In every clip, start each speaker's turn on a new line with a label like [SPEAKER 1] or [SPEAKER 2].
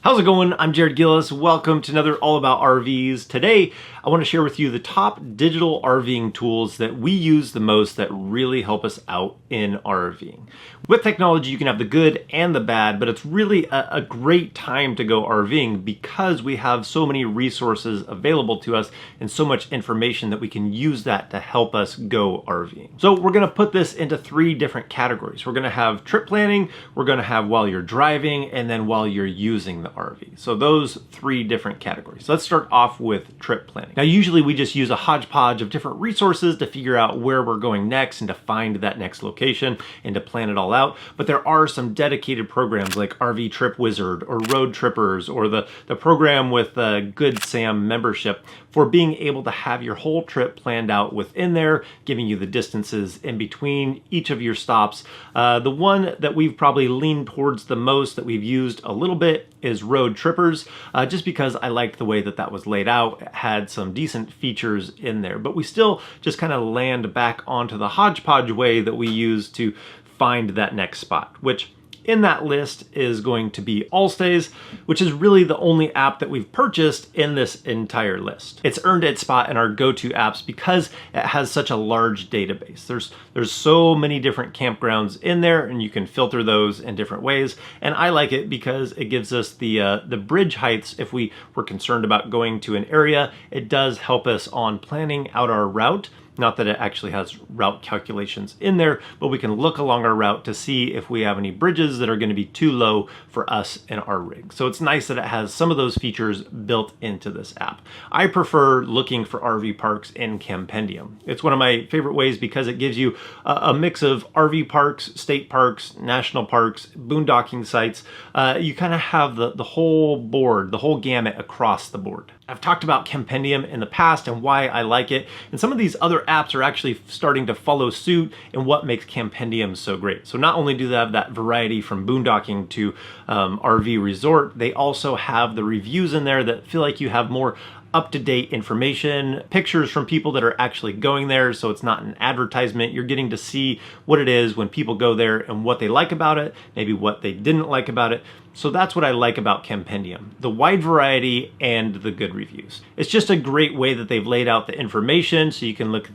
[SPEAKER 1] How's it going? I'm Jared Gillis. Welcome to another All About RVs. Today, I want to share with you the top digital RVing tools that we use the most that really help us out in RVing. With technology, you can have the good and the bad, but it's really a great time to go RVing because we have so many resources available to us and so much information that we can use that to help us go RVing. So we're going to put this into three different categories. We're going to have trip planning, we're going to have while you're driving, and then while you're using the RV. So those three different categories. Let's start off with trip planning. Now, usually we just use a hodgepodge of different resources to figure out where we're going next and to find that next location and to plan it all out. But there are some dedicated programs like RV Trip Wizard or Road Trippers or the program with Good Sam membership for being able to have your whole trip planned out within there, giving you the distances in between each of your stops. The one that we've probably leaned towards the most that we've used a little bit is Road Trippers, just because I liked the way that that was laid out. It had some decent features in there, but we still just kind of land back onto the hodgepodge way that we use to find that next spot, which in that list is going to be Allstays, which is really the only app that we've purchased in this entire list. It's earned its spot in our go-to apps because it has such a large database. There's so many different campgrounds in there, and you can filter those in different ways. And I like it because it gives us the bridge heights if we were concerned about going to an area. It does help us on planning out our route. Not that it actually has route calculations in there, but we can look along our route to see if we have any bridges that are going to be too low for us in our rig. So it's nice that it has some of those features built into this app. I prefer looking for RV parks in Campendium. It's one of my favorite ways because it gives you a mix of RV parks, state parks, national parks, boondocking sites. You kind of have the whole board, the whole gamut across the board. I've talked about Campendium in the past and why I like it, and some of these other apps are actually starting to follow suit in what makes Campendium so great. So not only do they have that variety from boondocking to RV resort, they also have the reviews in there that feel like you have more up-to-date information, pictures from people that are actually going there, so it's not an advertisement. You're getting to see what it is when people go there and what they like about it, maybe what they didn't like about it. So that's what I like about Campendium, the wide variety and the good reviews. It's just a great way that they've laid out the information so you can look at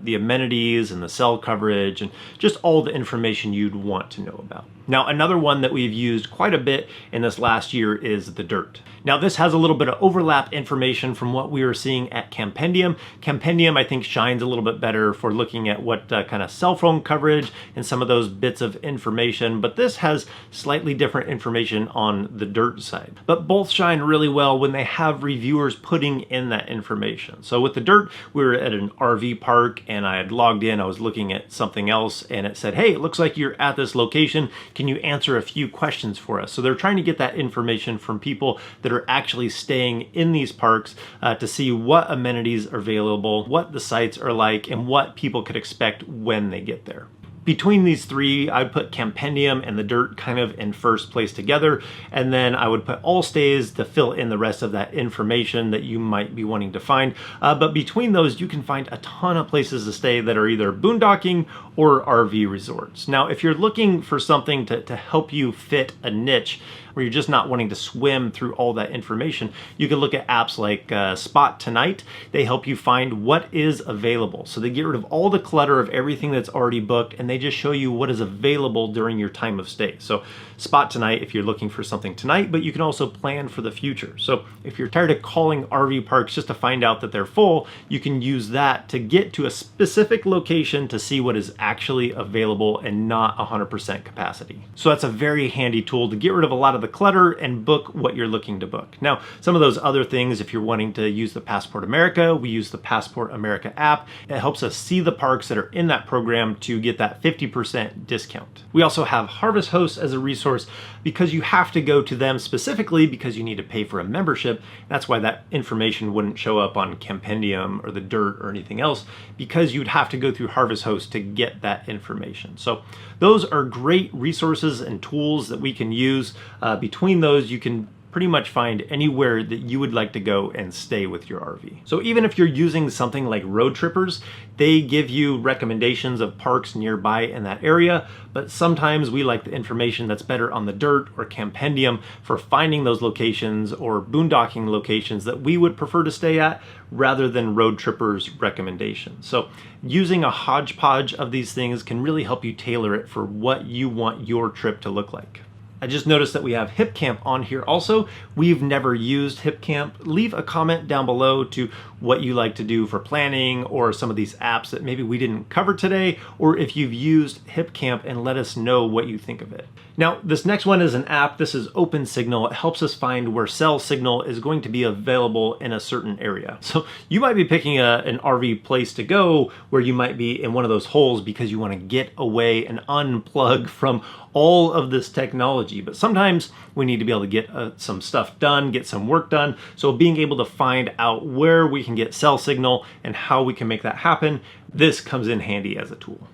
[SPEAKER 1] the amenities and the cell coverage and just all the information you'd want to know about. Now, another one that we've used quite a bit in this last year is the Dirt. Now, this has a little bit of overlap information from what we were seeing at Campendium. Campendium, I think, shines a little bit better for looking at what kind of cell phone coverage and some of those bits of information, but this has slightly different information on the Dirt side. But both shine really well when they have reviewers putting in that information. So with the Dirt, we were at an RV park and I had logged in, I was looking at something else and it said, hey, it looks like you're at this location. Can you answer a few questions for us? So they're trying to get that information from people that are actually staying in these parks to see what amenities are available, what the sites are like, and what people could expect when they get there. Between these three, I would put Campendium and the Dirt kind of in first place together, and then I would put Allstays to fill in the rest of that information that you might be wanting to find. But between those, you can find a ton of places to stay that are either boondocking or RV resorts. Now, if you're looking for something to help you fit a niche, where you're just not wanting to swim through all that information, you can look at apps like Spot Tonight. They help you find what is available. So they get rid of all the clutter of everything that's already booked, and they just show you what is available during your time of stay. So Spot Tonight if you're looking for something tonight, but you can also plan for the future. So if you're tired of calling RV parks just to find out that they're full, you can use that to get to a specific location to see what is actually available and not 100% capacity. So that's a very handy tool to get rid of a lot of the clutter and book what you're looking to book. Now, some of those other things, if you're wanting to use the Passport America, we use the Passport America app. It helps us see the parks that are in that program to get that 50% discount. We also have Harvest Host as a resource because you have to go to them specifically because you need to pay for a membership. That's why that information wouldn't show up on Campendium or the Dirt or anything else, because you'd have to go through Harvest Host to get that information. So those are great resources and tools that we can use. Between those, you can pretty much find anywhere that you would like to go and stay with your RV. So even if you're using something like Road Trippers, they give you recommendations of parks nearby in that area, but sometimes we like the information that's better on the Dirt or Campendium for finding those locations or boondocking locations that we would prefer to stay at rather than Road Trippers recommendations. So using a hodgepodge of these things can really help you tailor it for what you want your trip to look like. I just noticed that we have HipCamp on here also. We've never used HipCamp. Leave a comment down below to what you like to do for planning or some of these apps that maybe we didn't cover today, or if you've used HipCamp, and let us know what you think of it. Now, this next one is an app. This is OpenSignal. It helps us find where cell signal is going to be available in a certain area. So you might be picking an RV place to go where you might be in one of those holes because you want to get away and unplug from all of this technology. But sometimes we need to be able to get some stuff done, get some work done. So being able to find out where we can get cell signal and how we can make that happen, this comes in handy as a tool.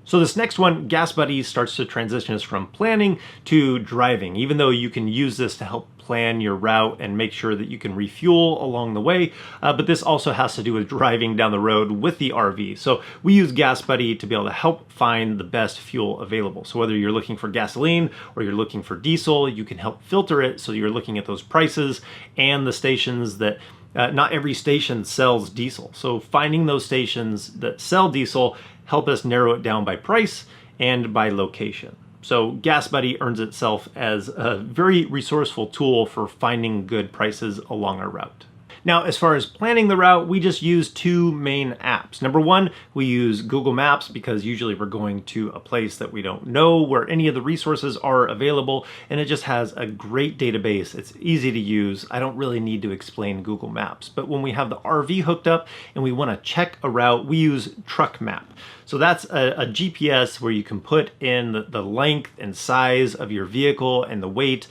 [SPEAKER 1] So this next one, Gas Buddy, starts to transition us from planning to driving, even though you can use this to help plan your route and make sure that you can refuel along the way. But this also has to do with driving down the road with the RV. So we use Gas Buddy to be able to help find the best fuel available. So whether you're looking for gasoline or you're looking for diesel, you can help filter it so you're looking at those prices and the stations that not every station sells diesel. So finding those stations that sell diesel help us narrow it down by price and by location. So Gas Buddy earns itself as a very resourceful tool for finding good prices along our route. Now, as far as planning the route, we just use two main apps. Number one, we use Google Maps because usually we're going to a place that we don't know where any of the resources are available, and it just has a great database. It's easy to use. I don't really need to explain Google Maps. But when we have the RV hooked up and we want to check a route, we use Truck Map. So that's a GPS where you can put in the length and size of your vehicle and the weight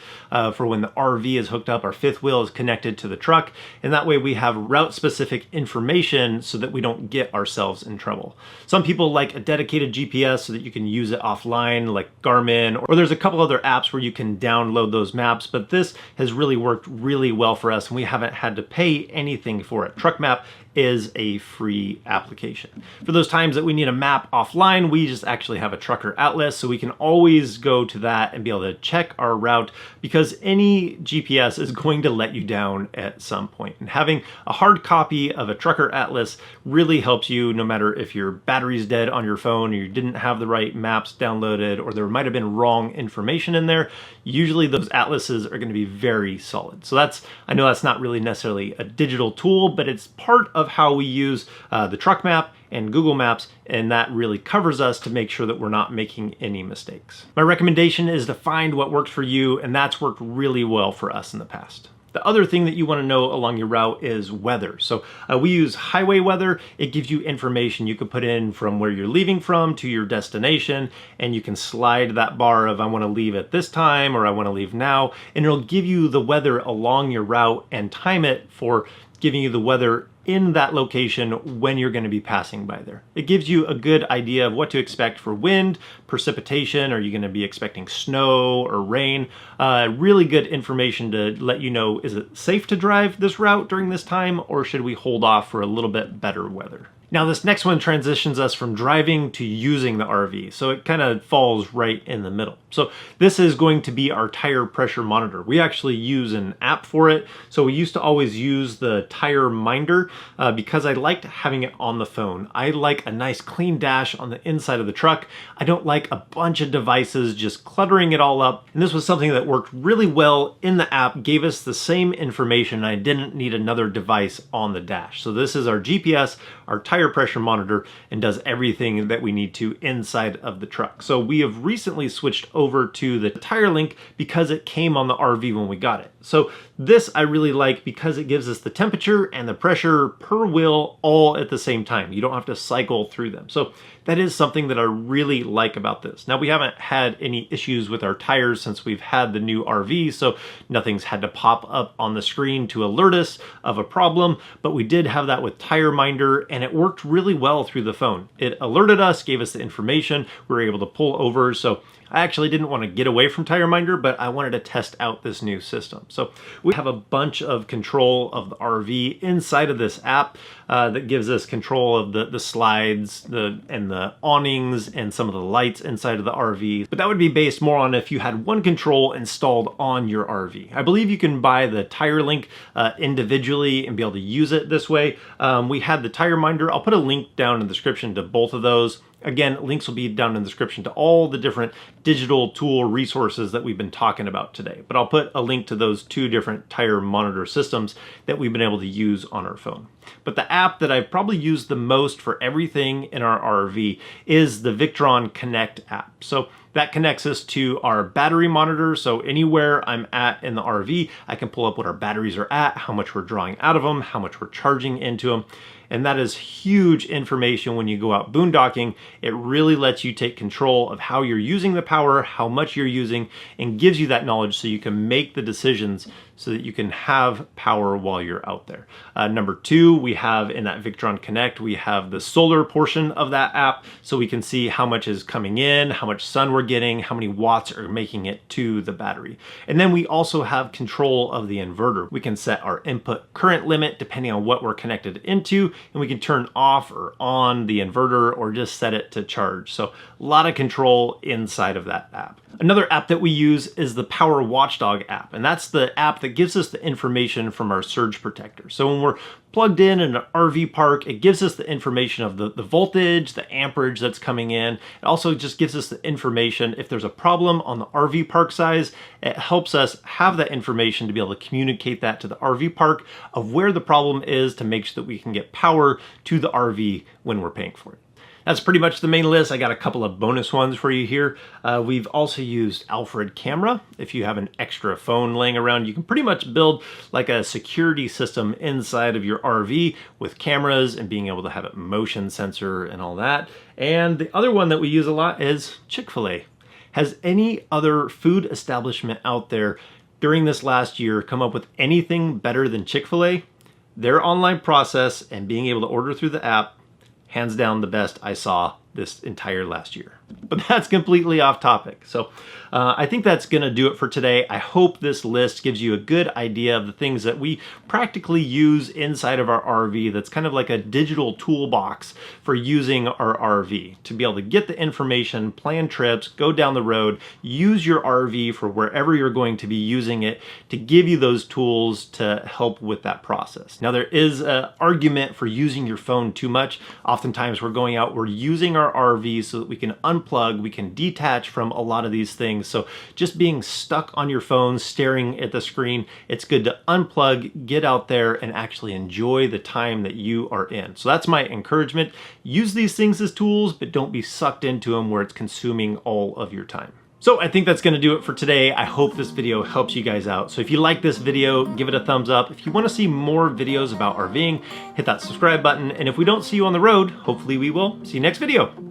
[SPEAKER 1] for when the RV is hooked up, our fifth wheel is connected to the truck. And that way we have route specific information so that we don't get ourselves in trouble. Some people like a dedicated GPS so that you can use it offline, like Garmin, or there's a couple other apps where you can download those maps, but this has really worked really well for us and we haven't had to pay anything for it. Truck Map is a free application. For those times that we need a map offline, we just actually have a Trucker Atlas, so we can always go to that and be able to check our route, because any GPS is going to let you down at some point. And having a hard copy of a Trucker Atlas really helps you, no matter if your battery's dead on your phone or you didn't have the right maps downloaded or there might have been wrong information in there. Usually those atlases are going to be very solid. So I know that's not really necessarily a digital tool, but it's part of how we use the Truck Map and Google Maps, and that really covers us to make sure that we're not making any mistakes. My recommendation is to find what works for you, and that's worked really well for us in the past. The other thing that you want to know along your route is weather. So we use highway weather. It gives you information you can put in from where you're leaving from to your destination, and you can slide that bar of I want to leave at this time or I want to leave now, and it'll give you the weather along your route and time it for giving you the weather in that location when you're going to be passing by there. It gives you a good idea of what to expect for wind, precipitation. Are you going to be expecting snow or rain? Really good information to let you know, is it safe to drive this route during this time, or should we hold off for a little bit better weather? Now this next one transitions us from driving to using the RV, so it kind of falls right in the middle. So this is going to be our tire pressure monitor. We actually use an app for it. So we used to always use the tire minder because I liked having it on the phone. I like a nice clean dash on the inside of the truck. I don't like a bunch of devices just cluttering it all up. And this was something that worked really well in the app, gave us the same information. I didn't need another device on the dash. So this is our GPS, our tire pressure monitor, and does everything that we need to inside of the truck. So we have recently switched over to the tire link because it came on the RV when we got it. So this I really like because it gives us the temperature and the pressure per wheel all at the same time. You don't have to cycle through them. So that is something that I really like about this. Now we haven't had any issues with our tires since we've had the new RV, so nothing's had to pop up on the screen to alert us of a problem, but we did have that with Tire Minder, and it worked really well through the phone. It alerted us, gave us the information, we were able to pull over. So I actually didn't want to get away from TireMinder, but I wanted to test out this new system. So we have a bunch of control of the RV inside of this app that gives us control of the slides and the awnings and some of the lights inside of the RV. But that would be based more on if you had one control installed on your RV. I believe you can buy the Tire Link individually and be able to use it this way. We had the TireMinder. I'll put a link down in the description to both of those. Again, links will be down in the description to all the different digital tool resources that we've been talking about today. But I'll put a link to those two different tire monitor systems that we've been able to use on our phone. But the app that I've probably used the most for everything in our RV is the Victron Connect app. So that connects us to our battery monitor. So anywhere I'm at in the RV, I can pull up what our batteries are at, how much we're drawing out of them, how much we're charging into them. And that is huge information when you go out boondocking. It really lets you take control of how you're using the power, how much you're using, and gives you that knowledge so you can make the decisions so that you can have power while you're out there. Number two, we have in that Victron Connect, we have the solar portion of that app so we can see how much is coming in, how much sun we're getting, how many watts are making it to the battery. And then we also have control of the inverter. We can set our input current limit depending on what we're connected into, and we can turn off or on the inverter or just set it to charge. So a lot of control inside of that app. Another app that we use is the Power Watchdog app, and that's the app that gives us the information from our surge protector. So when we're plugged in an RV park, it gives us the information of the voltage, the amperage that's coming in. It also just gives us the information if there's a problem on the RV park size. It helps us have that information to be able to communicate that to the RV park of where the problem is to make sure that we can get power to the RV when we're paying for it. That's pretty much the main list. I got a couple of bonus ones for you here. We've also used Alfred Camera. If you have an extra phone laying around, you can pretty much build like a security system inside of your RV with cameras and being able to have a motion sensor and all that. And the other one that we use a lot is Chick-fil-A. Has any other food establishment out there during this last year come up with anything better than Chick-fil-A? Their online process and being able to order through the app, hands down the best I saw this entire last year. But that's completely off topic. So I think that's gonna do it for today. I hope this list gives you a good idea of the things that we practically use inside of our RV that's kind of like a digital toolbox for using our RV to be able to get the information, plan trips, go down the road, use your RV for wherever you're going to be using it to give you those tools to help with that process. Now there is an argument for using your phone too much. Oftentimes we're going out, we're using our RV so that we can unplug, we can detach from a lot of these things. So just being stuck on your phone, staring at the screen, it's good to unplug, get out there and actually enjoy the time that you are in. So that's my encouragement. Use these things as tools, but don't be sucked into them where it's consuming all of your time. So I think that's gonna do it for today. I hope this video helps you guys out. So if you like this video, give it a thumbs up. If you wanna see more videos about RVing, hit that subscribe button. And if we don't see you on the road, hopefully we will see you next video.